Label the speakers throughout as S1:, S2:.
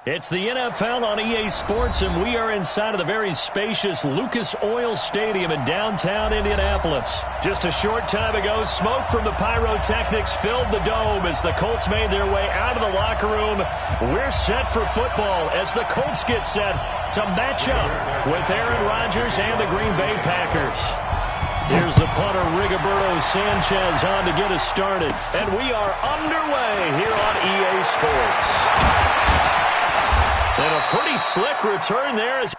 S1: It's the NFL on EA Sports, and we are inside of the very spacious Lucas Oil Stadium in downtown Indianapolis. Just a short time ago, smoke from the pyrotechnics filled the dome as the Colts made their way out of the locker room. We're set for football as the Colts get set to match up with Aaron Rodgers and the Green Bay Packers. Here's the punter, Rigoberto Sanchez, on to get us started. And we are underway here on EA Sports. And a pretty slick return there as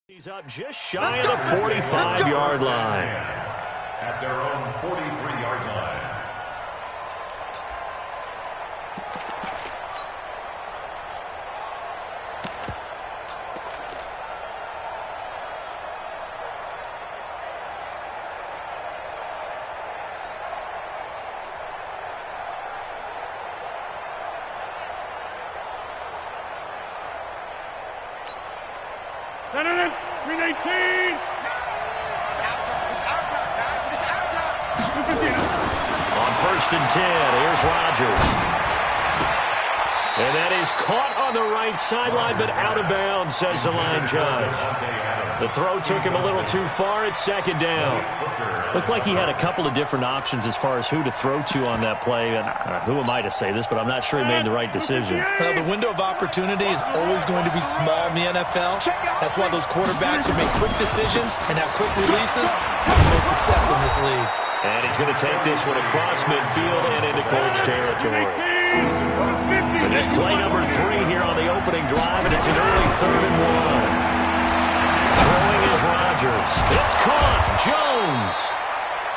S1: he's up just shy of the 45-yard line.
S2: At their own 43-yard line.
S1: On 1st and 10, here's Rodgers. And that is caught on the right sideline, but out of bounds, says the line judge. The throw took him a little too far at 2nd down. Looked like he had a couple of different options as far as who to throw to on that play. And who am I to say this, but I'm not sure he made the right decision.
S3: Well, the window of opportunity is always going to be small in the NFL. That's why those quarterbacks who make quick decisions and have quick releases have the most success in this league.
S1: And he's going to take this one across midfield and into Colts territory. But just play number 3 here on the opening drive, and it's an early 3rd and 1. Throwing is Rodgers. It's caught. Jones.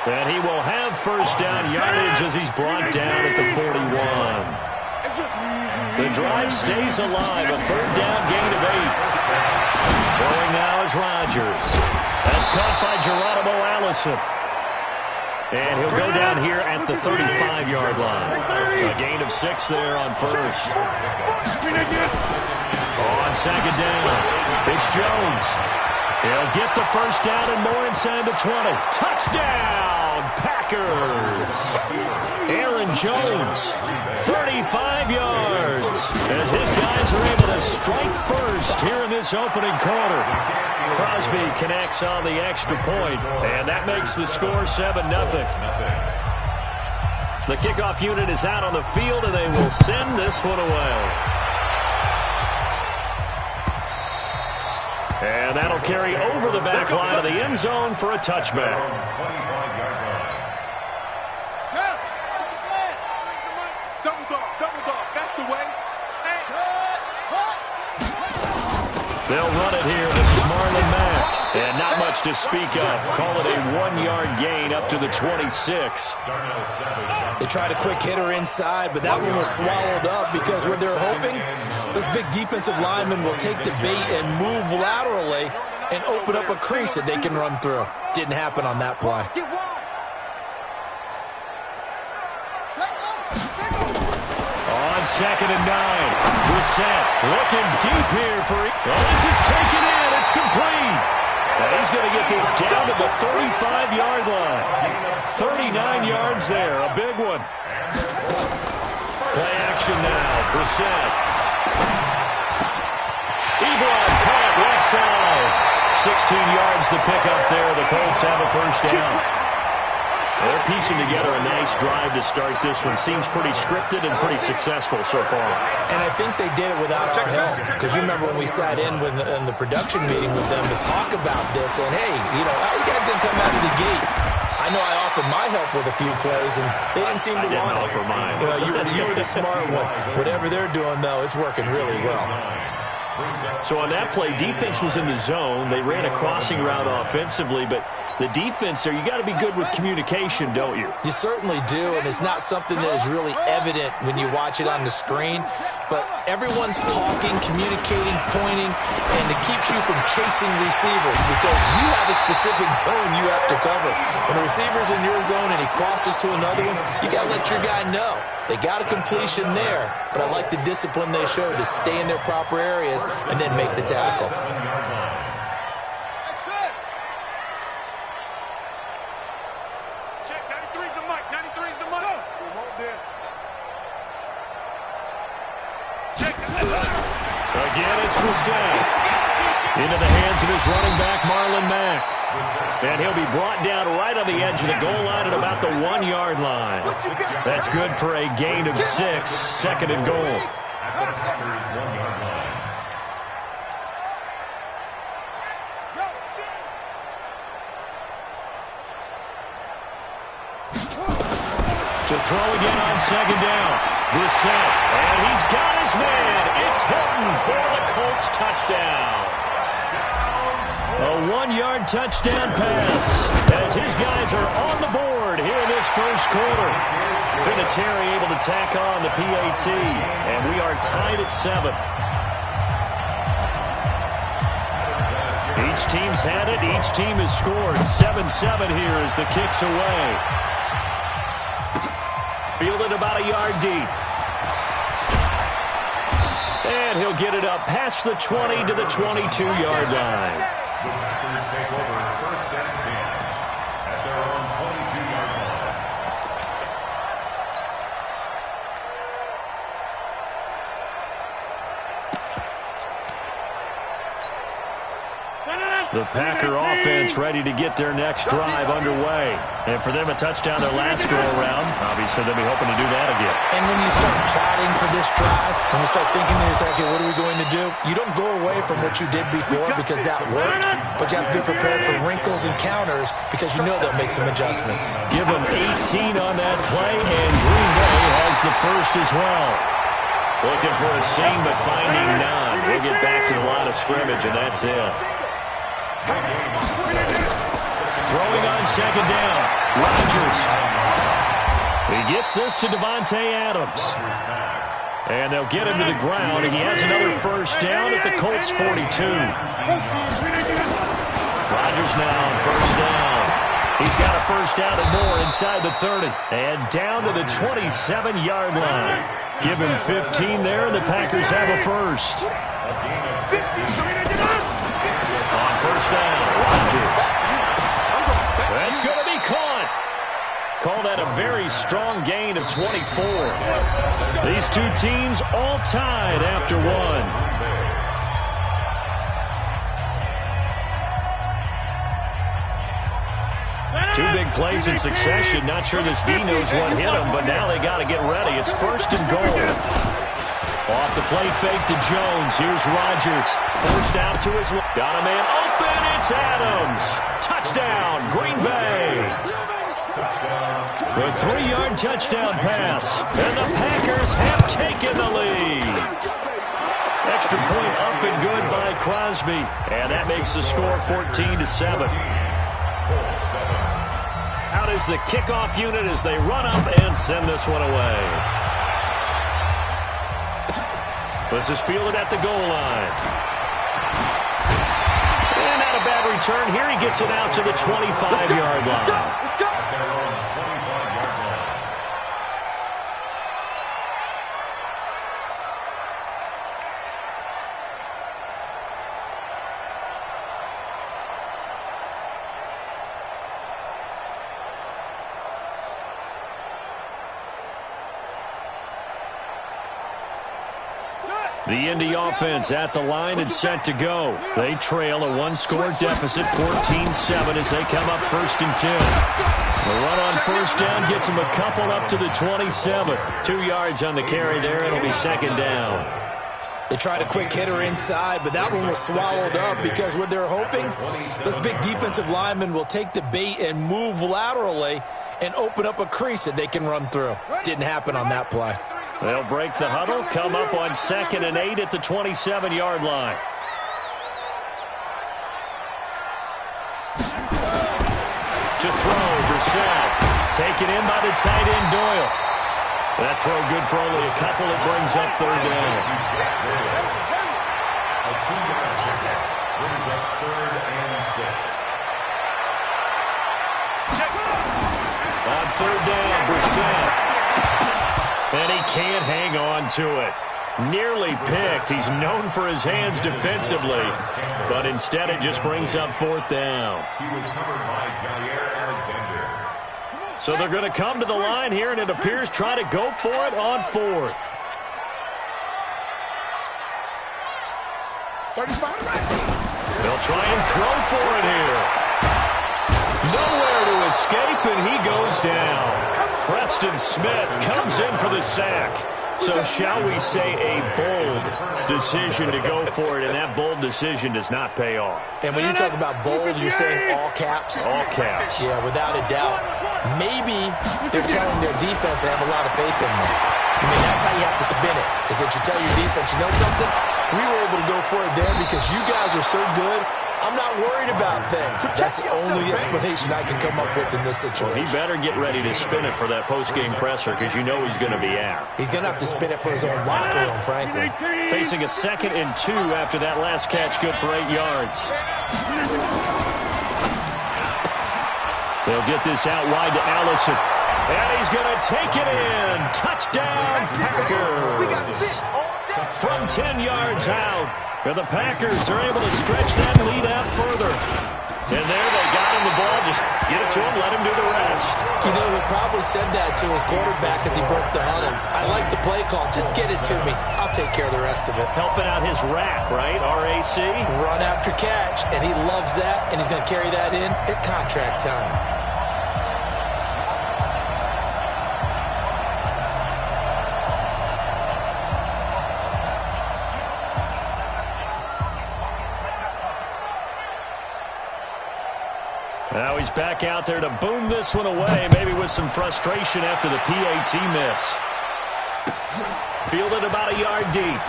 S1: And he will have 1st down yardage as he's brought down at the 41. The drive stays alive. A 3rd down gain of 8. Throwing now is Rodgers. That's caught by Geronimo Allison. And he'll go down here at the 35-yard line. A gain of 6 there on 1st. On 2nd down, it's Jones. He'll get the 1st down and more inside the 20. Touchdown, Packers! Aaron Jones, 35 yards. As his guys are able to strike first here in this opening quarter. Crosby connects on the extra point, and that makes the score 7-0. The kickoff unit is out on the field, and they will send this one away. And that'll carry over the back line of the end zone for a touchback. They'll run it here. This is Marlon Mack. And not much to speak of. Call it a 1-yard gain up to the 26.
S3: They tried a quick hitter inside, but that one was swallowed up because what they're hoping, this big defensive lineman will take the bait and move laterally and open up a crease that they can run through. Didn't happen on that play.
S1: On 2nd and 9, Brissett looking deep here for it. Oh, this is taken in. It's complete. And he's going to get this down to the 35-yard line. 39 yards there, a big one. Play action now, Brissett. Ebron caught left side. 16 yards to pick up there. The Colts have a 1st down. piecing together a nice drive to start this one. Seems pretty scripted and pretty successful so far.
S3: And I think they did it without our help. Because you remember when we sat in the production meeting with them to talk about this, and hey, you know, how you guys didn't come out of the gate? I know I offered my help with a few plays, and they didn't seem to want it.
S1: I didn't offer mine.
S3: Well, you were the smart one. Whatever they're doing, though, it's working really well.
S1: So on that play, defense was in the zone. They ran a crossing route offensively, but the defense there, you got to be good with communication, don't you?
S3: You certainly do, and it's not something that is really evident when you watch it on the screen. But everyone's talking, communicating, pointing, and it keeps you from chasing receivers because you have a specific zone you have to cover. When a receiver's in your zone and he crosses to another one, you got to let your guy know. They got a completion there, but I like the discipline they showed to stay in their proper areas and then make the tackle.
S4: Check, 93's the mic, 93's the mic. We want this. Check.
S1: Again, it's Brissett. Into the hands of his running back, Marlon Mack. And he'll be brought down right on the edge of the goal line at about the 1-yard line. That's good for a gain of 6, second and goal.
S2: At the Packers' 1-yard line.
S1: To throw again on second down. Brissett. And he's got his man. It's Hilton for the Colts touchdown. A 1-yard touchdown pass as his guys are on the board here in this first quarter. Vinatieri able to tack on the PAT, and we are tied at 7. Each team's had it. Each team has scored. 7-7 here as the kick's away. Fielded about a yard deep. And he'll get it up past the 20 to the 22-yard line.
S2: The Packers take over first and 10 at their own 22-yard line.
S1: The Packer offense ready to get their next drive underway. And for them, a touchdown their last go-around. Obviously, they'll be hoping to do that again.
S3: And when you start plotting for this drive, when you start thinking to yourself, okay, what are we going to do? You don't go away from what you did before because that worked, but you have to be prepared for wrinkles and counters because you know they'll make some adjustments.
S1: Give them 18 on that play, and Green Bay has the first as well. Looking for a seam, but finding none. We'll get back to the line of scrimmage, and that's it. Throwing on second down. Rodgers. He gets this to Davante Adams. And they'll get him to the ground. And he has another first down at the Colts 42. Rodgers now on first down. He's got a first down and more inside the 30. And down to the 27-yard line. Give him 15 there, and the Packers have a first. On first down, Rodgers. That's going to be caught. Call that a very strong gain of 24. These two teams all tied after one. Two big plays in succession. Not sure this D knows what hit him, but now they got to get ready. It's first and goal. Off the play fake to Jones. Here's Rodgers. Forced out to his left. Got a man open. It's Adams. Touchdown, Green Bay. The 3-yard touchdown pass. And the Packers have taken the lead. Extra point up and good by Crosby. And that makes the score 14-7. Out is the kickoff unit as they run up and send this one away. This is fielded at the goal line. And not a bad return here. He gets it out to the 25-yard line. The Indy offense at the line and set to go. They trail a one-score deficit, 14-7, as they come up first and 10. The run on first down gets him a couple up to the 27. 2 yards on the carry there. It'll be second down.
S3: They tried a quick hitter inside, but that one was swallowed up because what they're hoping, those big defensive linemen will take the bait and move laterally and open up a crease that they can run through. Didn't happen on that play.
S1: They'll break the huddle, come up on 2nd and 8 at the 27-yard line. To throw, Brissett. Taken in by the tight end, Doyle. That throw good for only a couple. It brings up 3rd down.
S2: A 2-yard pickup brings up 3rd and 6.
S1: On 3rd down, Brissett. And he can't hang on to it. Nearly picked. He's known for his hands defensively, but instead it just brings up 4th down.
S2: He was covered by Jair Alexander.
S1: So they're going to come to the line here, and it appears try to go for it on 4th.
S4: 35 right.
S1: They'll try and throw for it here. Nowhere to escape, and he goes down. Preston Smith comes in for the sack. So shall we say a bold decision to go for it, and that bold decision does not pay off.
S3: And when you talk about bold, you're saying all caps?
S1: All caps.
S3: Yeah, without a doubt. Maybe they're telling their defense they have a lot of faith in them. I mean, that's how you have to spin it, is that you tell your defense, you know something? We were able to go for it there because you guys are so good. I'm not worried about things. That's the only explanation I can come up with in this situation.
S1: Well, he better get ready to spin it for that post-game presser because you know he's going to be out.
S3: He's going to have to spin it for his own locker room, frankly.
S1: Facing a 2nd and 2 after that last catch, good for 8 yards. They'll get this out wide to Allison. And he's going to take it in. Touchdown, Packers. From 10 yards out. And the Packers are able to stretch that lead out further. And there they got him the ball. Just get it to him, let him do the rest.
S3: You know, he probably said that to his quarterback as he broke the huddle. I like the play call. Just get it to me. I'll take care of the rest of it.
S1: Helping out his rack, right? R-A-C?
S3: Run after catch. And he loves that. And he's going to carry that in at contract time.
S1: Now he's back out there to boom this one away, maybe with some frustration after the PAT miss. Fielded about a yard deep.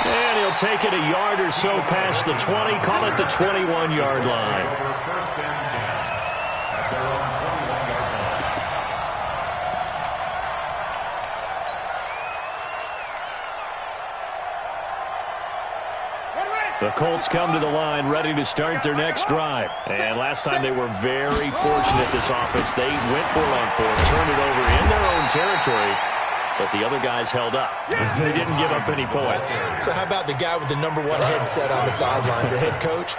S1: And he'll take it a yard or so past the 20, call it the 21-yard line.
S2: First and 10 at their own 21-yard line.
S1: The Colts come to the line ready to start their next drive. And last time they were very fortunate, this offense. They went for it on 4th, turned it over in their own territory, but the other guys held up. They didn't give up any points.
S3: So how about the guy with the #1 headset on the sidelines, the head coach?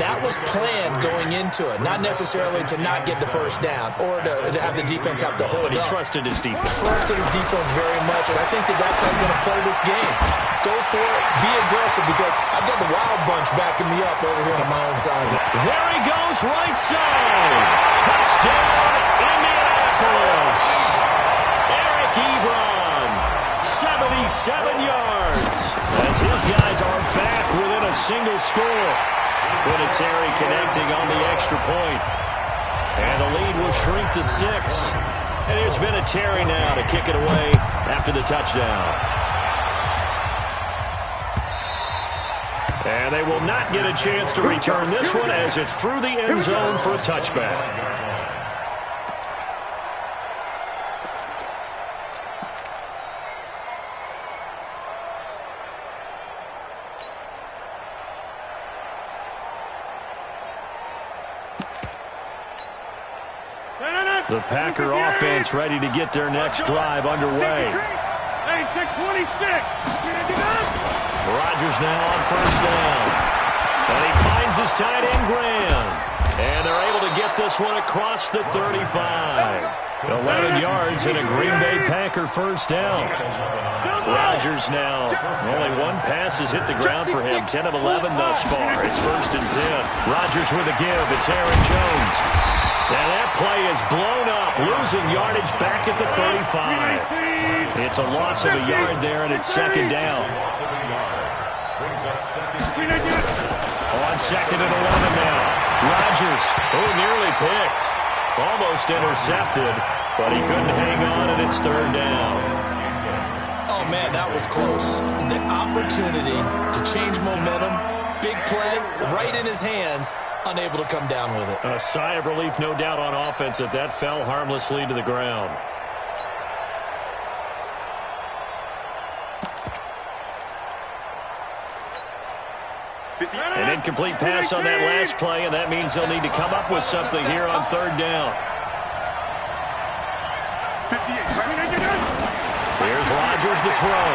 S3: That was planned going into it, not necessarily to not get the first down or to have the defense have to hold
S1: But he
S3: up.
S1: trusted his defense.
S3: Trusted his defense very much, and I think that's how he's going to play this game. Go for it, be aggressive, because I've got the Wild Bunch backing me up over here on my own side.
S1: There he goes, right side. Touchdown, Indianapolis. Eric Ebron, 77 yards. As his guys are back within a single score. Vinatieri connecting on the extra point. And the lead will shrink to 6. And here's Vinatieri now to kick it away after the touchdown. And they will not get a chance to return this one as it's through the end zone for a touchback. The Packer offense ready to get their next drive underway.
S4: Hey, 626.
S1: Rodgers now on first down. And he finds his tight end, Graham. And they're able to get this one across the 35. 11 yards and a Green Bay Packer first down. Rodgers now, only one pass has hit the ground for him. 10 of 11 thus far. It's 1st and 10. Rodgers with a give. It's Aaron Jones. And that play is blown up, losing yardage back at the 35. It's a loss of a yard there, and it's second down. On second and 11 now. Rodgers, nearly picked. Almost intercepted, but he couldn't hang on, and it's third down.
S3: Oh, man, that was close. The opportunity to change momentum, big play, right in his hands, unable to come down with it.
S1: A sigh of relief, no doubt, on offense that fell harmlessly to the ground. An incomplete pass on that last play, and that means they'll need to come up with something here on third down. Here's Rodgers to throw.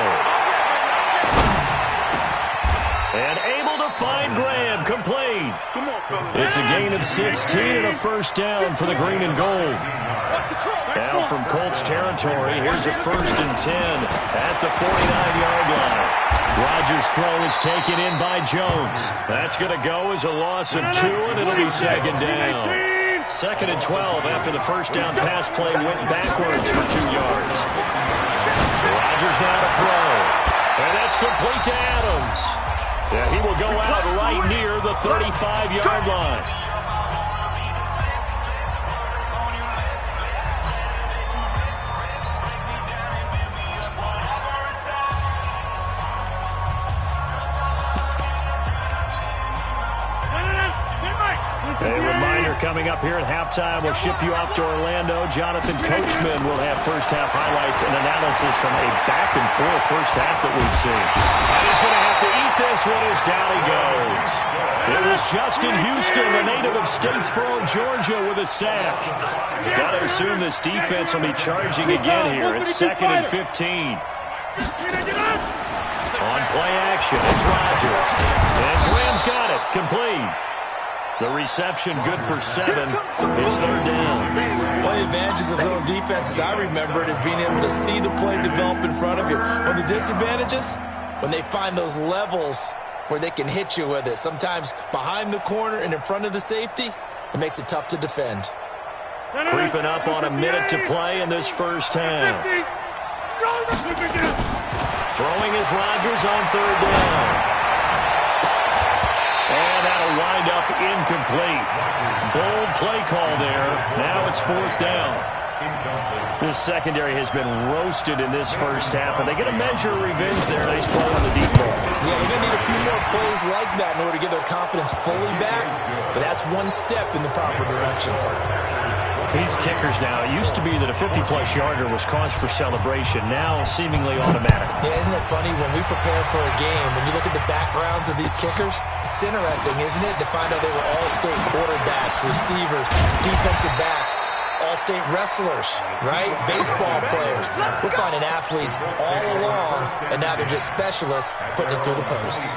S1: And able to find Graham, complete. It's a gain of 16 and a first down for the green and gold. Now from Colts territory, here's a 1st and 10 at the 49-yard line. Rodgers' throw is taken in by Jones. That's going to go as a loss of 2, and it'll be second down. 2nd and 12 after the first down pass play went backwards for 2 yards. Rodgers now to throw. And that's complete to Adams. Yeah, he will go out right near the 35-yard line. A reminder coming up here at halftime. We'll ship you off to Orlando. Jonathan Coachman will have first-half highlights and analysis from a back-and-forth first half that we've seen. And he's going to have to eat this one as down he goes. It was Justin Houston, the native of Statesboro, Georgia, with a sack. Got to assume this defense will be charging again here. It's 2nd and 15. On play action, it's Rodgers. And Graham's got it, complete. The reception good for 7. It's third down.
S3: One of the advantages of zone defense, as I remember it, is being able to see the play develop in front of you. One of the disadvantages, when they find those levels where they can hit you with it, sometimes behind the corner and in front of the safety, it makes it tough to defend.
S1: Creeping up on a minute to play in this first half. Throwing is Rodgers on third down. And that'll wind up incomplete. Bold play call there. Now it's 4th down. This secondary has been roasted in this first half, and they get a measure of revenge there. Nice play on the deep ball.
S3: Yeah, they're going to need a few more plays like that in order to get their confidence fully back, but that's one step in the proper direction.
S1: These kickers now, it used to be that a 50-plus yarder was cause for celebration, now seemingly automatic.
S3: Yeah, isn't it funny when we prepare for a game, when you look at the backgrounds of these kickers, it's interesting, isn't it, to find out they were all-state quarterbacks, receivers, defensive backs, all-state wrestlers, right? Baseball players. We're finding athletes all along, and now they're just specialists putting it through the posts.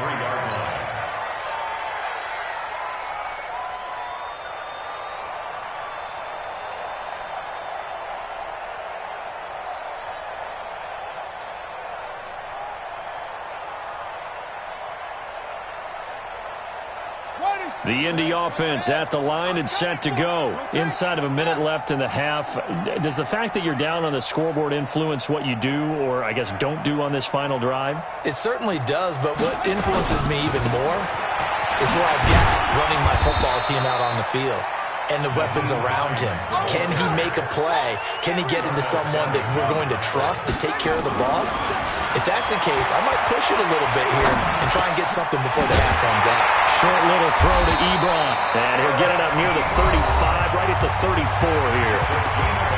S1: The Indy offense at the line and set to go. Inside of a minute left in the half. Does the fact that you're down on the scoreboard influence what you do or, I guess, don't do on this final drive?
S3: It certainly does, but what influences me even more is who I've got running my football team out on the field and the weapons around him. Can he make a play? Can he get into someone that we're going to trust to take care of the ball? If that's the case, I might push it a little bit here and try and get something before the half runs out.
S1: Short little throw to Ebron, and he'll get it up near the 35, right at the 34 here.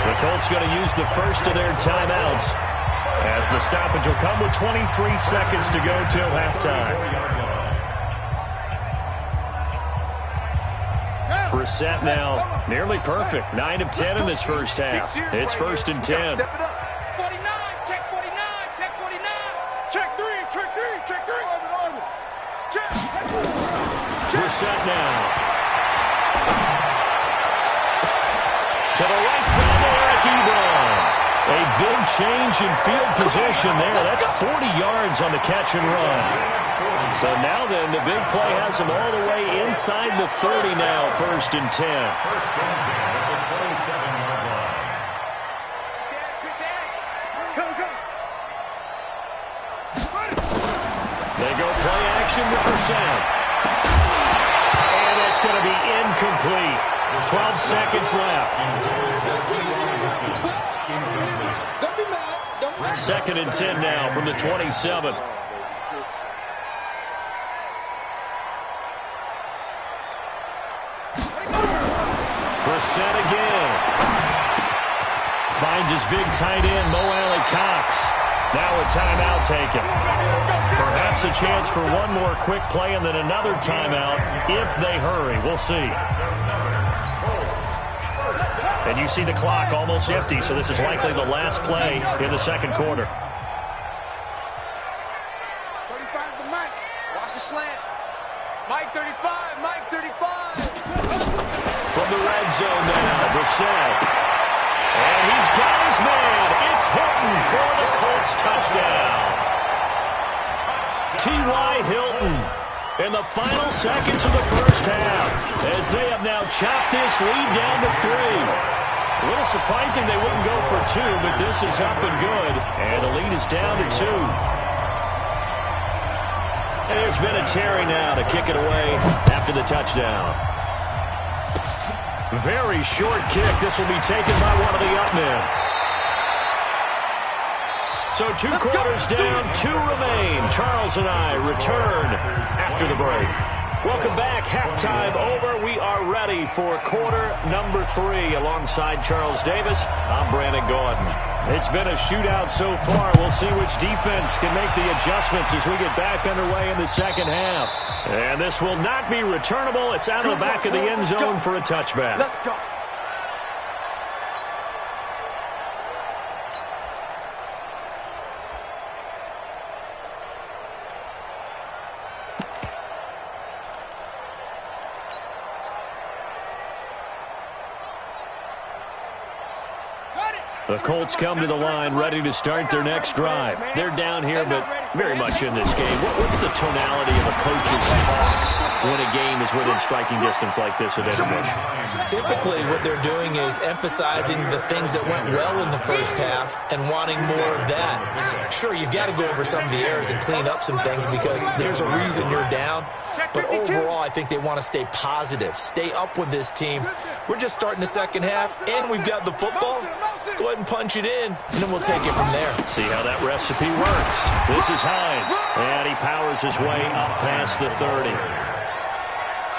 S1: The Colts going to use the first of their timeouts as the stoppage will come with 23 seconds to go till halftime. Brissett now nearly perfect. 9 of 10 in this first half. It's 1st and 10. Brissett now. To the right side to Eric Ebron. A big change in field position there. That's 40 yards on the catch and run. So now then, the big play has him all the way inside the 30 now, 1st and 10.
S2: First and 10 at the 27.
S1: Brissett. And it's going to be incomplete. 12 seconds left. Second and 10 now from the 27. Brissett again. Finds his big tight end, Mo Alley-Cox. Now a timeout taken. Perhaps a chance for one more quick play and then another timeout if they hurry. We'll see. And you see the clock almost empty, so this is likely the last play in the second quarter.
S4: 35 to Mike. Watch the slant. Mike 35. Mike 35.
S1: From the red zone now, Brissett. And he's got his man. It's Hilton for the Colts touchdown. T.Y. Hilton in the final seconds of the first half as they have now chopped this lead down to 3. A little surprising they wouldn't go for 2, but this is up and good. And the lead is down to 2. There's been a Terry now to kick it away after the touchdown. Very short kick. This will be taken by one of the up men. So 2 quarters down, 2 remain. Charles and I return after the break. Welcome back. Halftime over. We are ready for quarter number 3. Alongside Charles Davis, I'm Brandon Gordon. It's been a shootout so far. We'll see which defense can make the adjustments as we get back underway in the second half. And this will not be returnable. It's out of the back of the end zone for a touchback.
S4: Let's go.
S1: The Colts come to the line ready to start their next drive. They're down here, but very much in this game. What's the tonality of a coach's talk when a game is within striking distance like this at intermission?
S3: Typically, what they're doing is emphasizing the things that went well in the first half and wanting more of that. Sure, you've got to go over some of the errors and clean up some things because there's a reason you're down. But overall, I think they want to stay positive, stay up with this team. We're just starting the second half, and we've got the football. Let's go ahead and punch it in, and then we'll take it from there.
S1: See how that recipe works. This is Hines, and he powers his way up past the 30.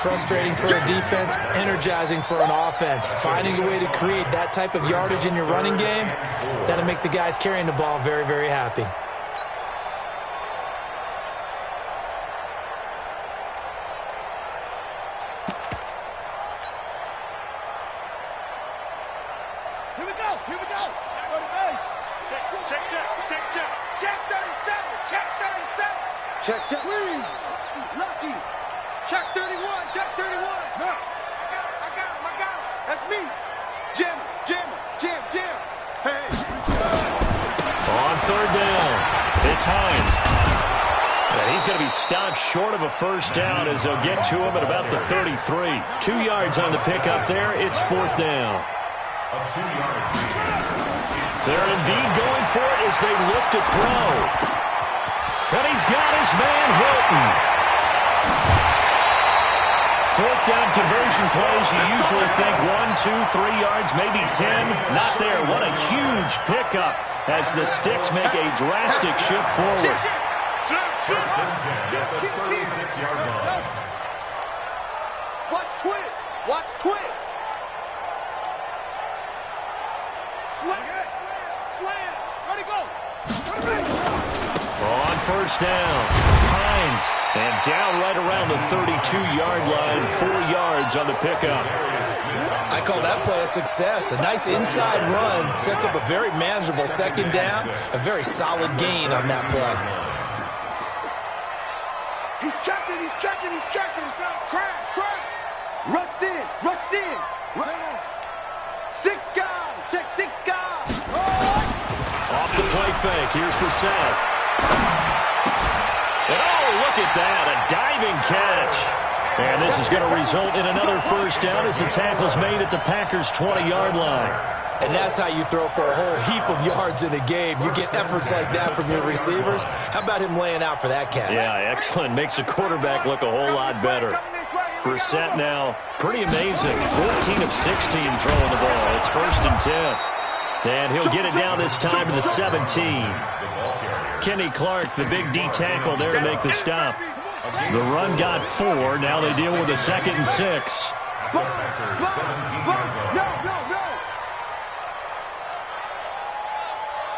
S3: Frustrating for a defense, energizing for an offense. Finding a way to create that type of yardage in your running game, that'll make the guys carrying the ball very, very happy.
S4: Here we go. Here we go. Go to base. Check 37. Check 37. Check. Squeeze. Lucky. Check 31. Check 31. No. I got him. That's me. Jim. Hey.
S1: On third down, it's Hines. And he's going to be stopped short of a first down as they'll get to him at about the 33. 2 yards on the pickup there. It's fourth down. They're indeed going for it as they look to throw. And he's got his man Hilton. Fourth down conversion plays, you usually think 1, 2, 3 yards, maybe 10. Not there. What a huge pickup as the Sticks make a drastic shift forward.
S2: First and 10 at the 36-yard line.
S4: Watch twist. Slam. Ready, go.
S1: On first down, Hines. And down right around the 32-yard line, 4 yards on the pickup.
S3: I call that play a success. A nice inside run sets up a very manageable second down. A very solid gain on that play.
S4: He's checking. Crash. Rush in. 6 guys. Check 6 guys.
S1: Off the play fake. Here's Brissett. And oh, look at that. A diving catch. And this is going to result in another first down as the tackle's made at the Packers' 20-yard line.
S3: And that's how you throw for a whole heap of yards in a game. You get efforts like that from your receivers. How about him laying out for that catch?
S1: Yeah, excellent. Makes the quarterback look a whole lot better. Brissett now, pretty amazing. 14 of 16 throwing the ball. It's 1st and 10. And he'll get it down this time to the 17. Kenny Clark, the big D tackle there to make the stop. The run got 4. Now they deal with a 2nd and 6.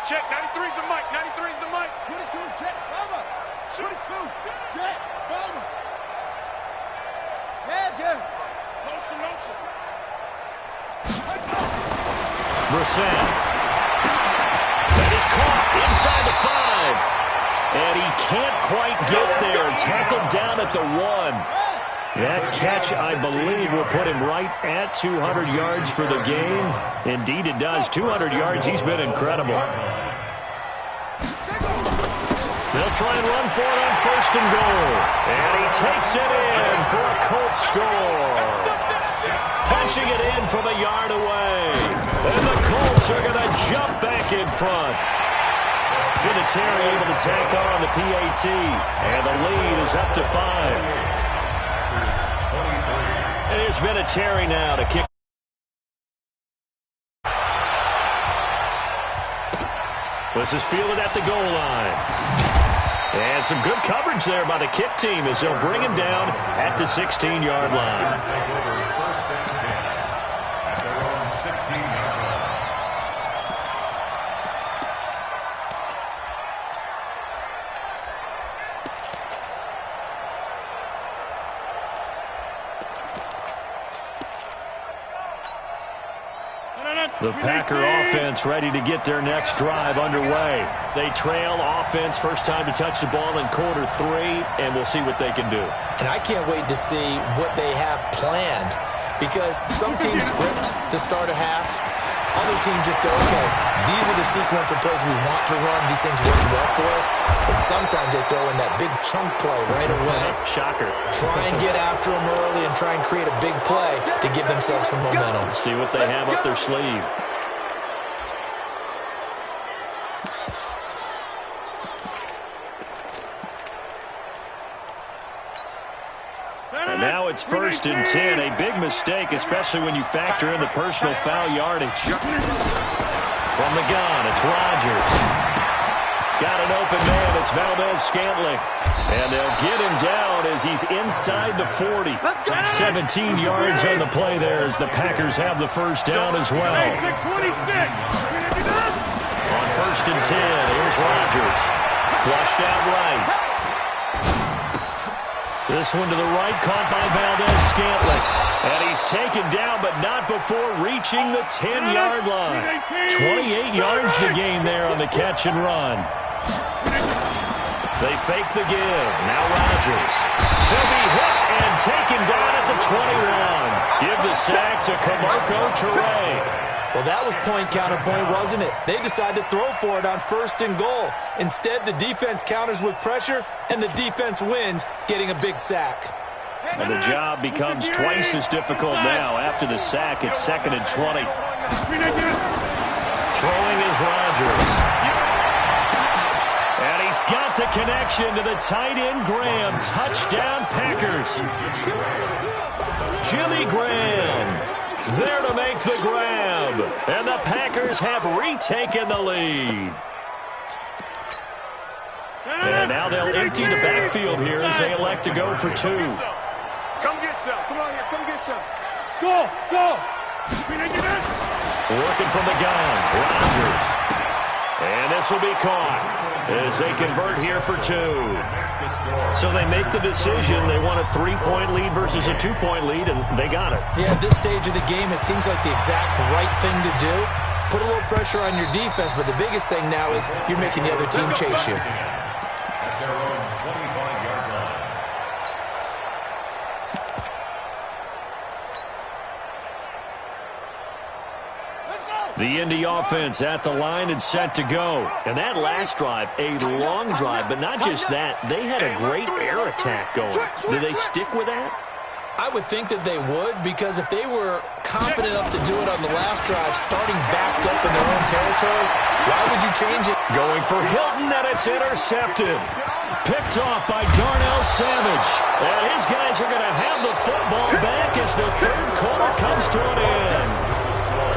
S4: Check, 93's the mic, 93's the mic. 22, check, Bama. 22, check, Bama. Heads in. Motion, motion.
S1: Brissett. That is caught inside the 5. And he can't quite get there. Tackled down at the 1. That catch, I believe, will put him right at 200 yards for the game. Indeed, it does. 200 yards. He's been incredible. They'll try and run for it on 1st and goal. And he takes it in for a Colts score. Punching it in from a yard away. And the Colts are going to jump back in front. Vinatieri able to tack on the PAT. And the lead is up to 5. And here's Vinatieri now to kick. This is fielded at the goal line. And some good coverage there by the kick team as they'll bring him down at the 16-yard line. The Packer offense ready to get their next drive underway. They trail offense, first time to touch the ball in quarter 3, and we'll see what they can do.
S3: And I can't wait to see what they have planned, because some teams script to start a half. Other teams just go, okay, these are the sequence of plays we want to run. These things work well for us. And sometimes they throw in that big chunk play right away.
S1: Shocker.
S3: Try and get after them early and try and create a big play to give themselves some momentum.
S1: See what they have up their sleeve. And now it's 1st and 10. A big mistake, especially when you factor in the personal foul yardage. From the gun, it's Rodgers. Got an open man. It's Valdez-Scantling. And they'll get him down as he's inside the 40. 17 yards on the play there as the Packers have the first down as well. On 1st and 10, here's Rodgers. Flushed out right. This one to the right, caught by Valdez-Scantling. And he's taken down, but not before reaching the 10-yard line. 28 yards the gain there on the catch and run. They fake the give. Now Rodgers. He'll be hit and taken down at the 21. Give the sack to Kamoko Toure.
S3: Well, that was point counterpoint, wasn't it? They decided to throw for it on 1st and goal. Instead, the defense counters with pressure, and the defense wins, getting a big sack.
S1: And the job becomes twice as difficult now. After the sack, it's 2nd and 20. Throwing is Rodgers. And he's got the connection to the tight end, Graham. Touchdown, Packers. Jimmy Graham there to make the grab. And the Packers have retaken the lead. And now they'll empty the backfield here as they elect to go for 2.
S4: Come get some. Come on here. Come get some. Go. Go.
S1: Working from the gun. Rodgers. And this will be caught as they convert here for 2. So they make the decision. They want a 3-point lead versus a 2-point lead, and they got it.
S3: Yeah, at this stage of the game, it seems like the exact right thing to do. Put a little pressure on your defense, but the biggest thing now is you're making the other team chase you.
S2: At their own 25-yard line.
S1: The Indy offense at the line and set to go. And that last drive, a long drive, but not just that. They had a great air attack going. Do they stick with that?
S3: I would think that they would, because if they were confident enough to do it on the last drive, starting backed up in their own territory, why would you change it?
S1: Going for Hilton, and it's intercepted. Picked off by Darnell Savage. And his guys are going to have the football back as the third quarter comes to an end.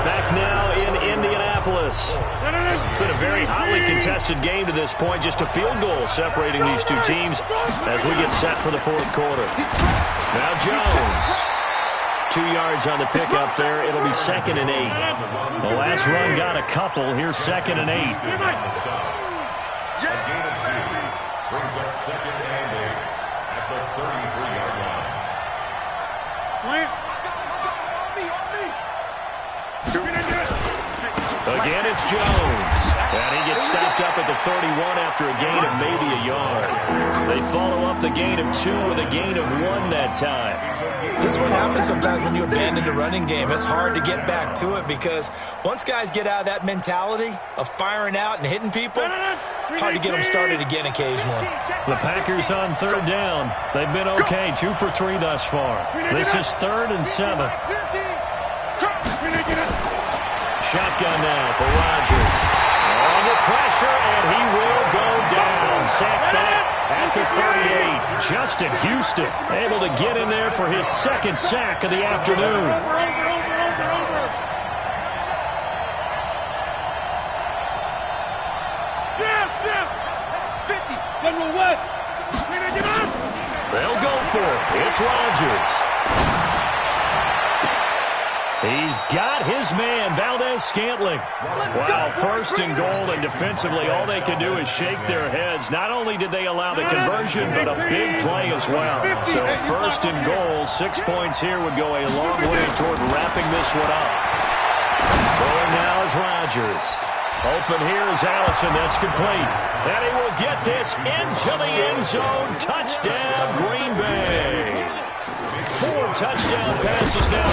S1: Back now in Indianapolis. It's been a very hotly contested game to this point. Just a field goal separating these two teams as we get set for the fourth quarter. Now Jones. 2 yards on the pickup there. It'll be 2nd and 8. The last run got a couple. Here's 2nd and 8.
S2: A gain of 2 brings up 2nd and 8 at the 33-yard line.
S1: Again, it's Jones. And he gets stopped up at the 31 after a gain of maybe a yard. They follow up the gain of 2 with a gain of 1 that time.
S3: This is what happens sometimes when you abandon the running game. It's hard to get back to it because once guys get out of that mentality of firing out and hitting people, hard to get them started again occasionally.
S1: The Packers on 3rd down. They've been okay, 2 for 3 thus far. This is 3rd and 7. Shotgun now for Rodgers. Under pressure, and he will go down. Sacked back at the 38. Justin Houston able to get in there for his 2nd sack of the afternoon. They'll go for it. It's Rodgers. He's got his man, Valdez-Scantling. Wow, 1st and goal, and defensively all they can do is shake their heads. Not only did they allow the conversion, but a big play as well. So 1st and goal, 6 points here would go a long way toward wrapping this one up. Going now is Rodgers. Open here is Allison. That's complete. And he will get this into the end zone. Touchdown, Green Bay. 4 touchdown passes now